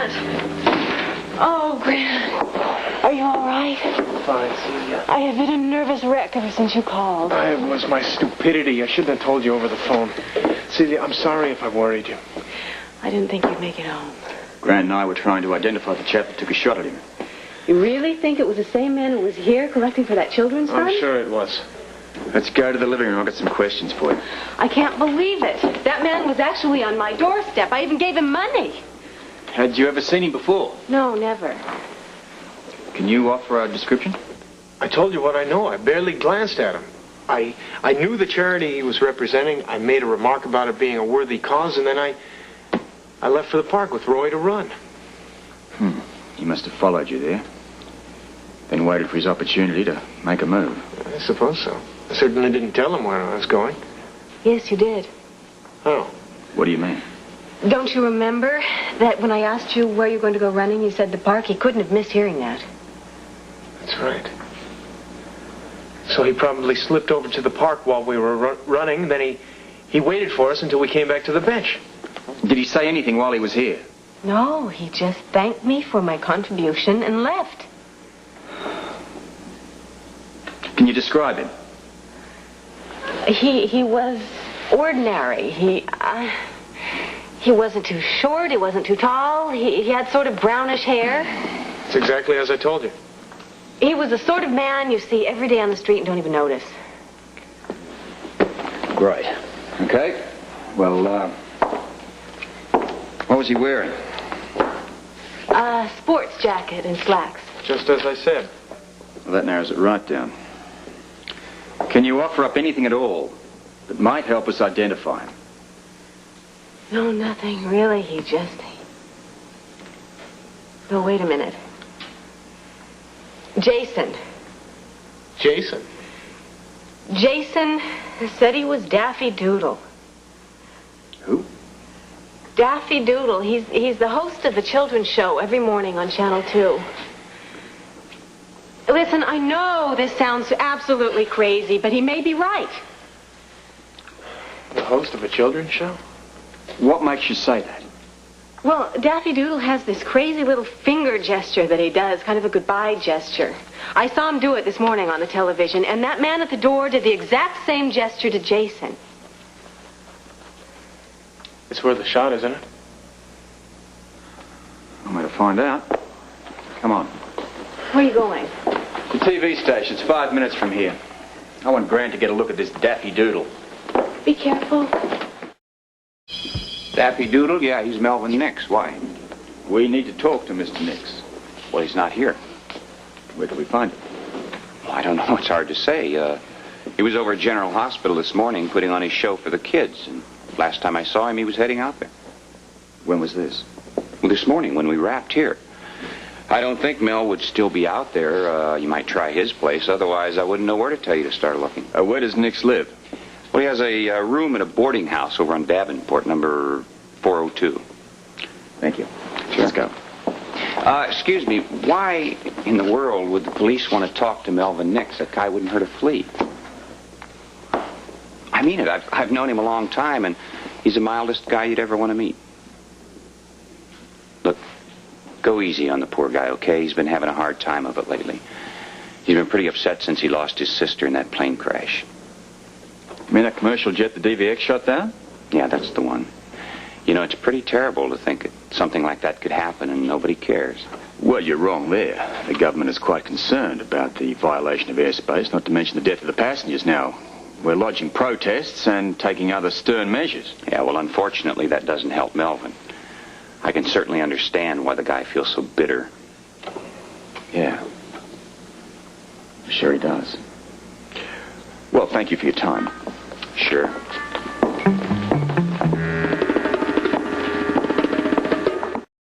Grant. Oh, Grant. Are you all right? Fine, Celia. I have been a nervous wreck ever since you called. It was my stupidity. I shouldn't have told you over the phone. Celia, I'm sorry if I worried you. I didn't think you'd make it home. Grant and I were trying to identify the chap that took a shot at him. You really think it was the same man who was here collecting for that children's fund? I'm sure it was. Let's go to the living room. I've got some questions for you. I can't believe it. That man was actually on my doorstep. I even gave him money. Had you ever seen him before? No, never. Can you offer a description? I told you what I know. I barely glanced at him. I knew the charity he was representing. I made a remark about it being a worthy cause, and then I left for the park with Roy to run. He must have followed you there. Then waited for his opportunity to make a move. I suppose so. I certainly didn't tell him where I was going. Yes, you did. Oh. What do you mean? Don't you remember that when I asked you where you're going to go running, you said the park? He couldn't have missed hearing that. That's right. So he probably slipped over to the park while we were running. Then he waited for us until we came back to the bench. Did he say anything while he was here? No, he just thanked me for my contribution and left. Can you describe him? He was ordinary. He wasn't too short. He wasn't too tall. He had sort of brownish hair. It's exactly as I told you. He was the sort of man you see every day on the street and don't even notice. Great. Okay. Well, what was he wearing? A sports jacket and slacks. Just as I said. Well, that narrows it right down. Can you offer up anything at all that might help us identify him? No, nothing, really. He just... Oh, wait a minute. Jason. Jason? Jason said he was Daffy Doodle. Who? Daffy Doodle. He's the host of the children's show every morning on Channel 2. Listen, I know this sounds absolutely crazy, but he may be right. The host of a children's show? What makes you say that? Well, Daffy Doodle has this crazy little finger gesture that he does, kind of a goodbye gesture. I saw him do it this morning on the television, and that man at the door did the exact same gesture to Jason. It's worth a shot, isn't it? I'm going to find out. Come on. Where are you going? The TV station. It's 5 minutes from here. I want Grant to get a look at this Daffy Doodle. Be careful. Daffy Doodle? Yeah, he's Melvin Nix. Why? We need to talk to Mr. Nix. Well, he's not here. Where do we find him? Well, I don't know. It's hard to say. He was over at General Hospital this morning putting on his show for the kids. And last time I saw him, he was heading out there. When was this? Well, this morning when we wrapped here. I don't think Mel would still be out there. You might try his place. Otherwise, I wouldn't know where to tell you to start looking. Where does Nix live? Well, he has a room at a boarding house over on Davenport, number 402. Thank you. Sure. Let's go. Excuse me, why in the world would the police want to talk to Melvin Nix? That guy wouldn't hurt a flea. I mean it. I've known him a long time, and he's the mildest guy you'd ever want to meet. Look, go easy on the poor guy, okay? He's been having a hard time of it lately. He's been pretty upset since he lost his sister in that plane crash. You mean that commercial jet the DVX shot down? Yeah, that's the one. You know, it's pretty terrible to think that something like that could happen and nobody cares. Well, you're wrong there. The government is quite concerned about the violation of airspace, not to mention the death of the passengers now. We're lodging protests and taking other stern measures. Yeah, well, unfortunately, that doesn't help Melvin. I can certainly understand why the guy feels so bitter. Yeah. Sure he does. Well, thank you for your time. Sure.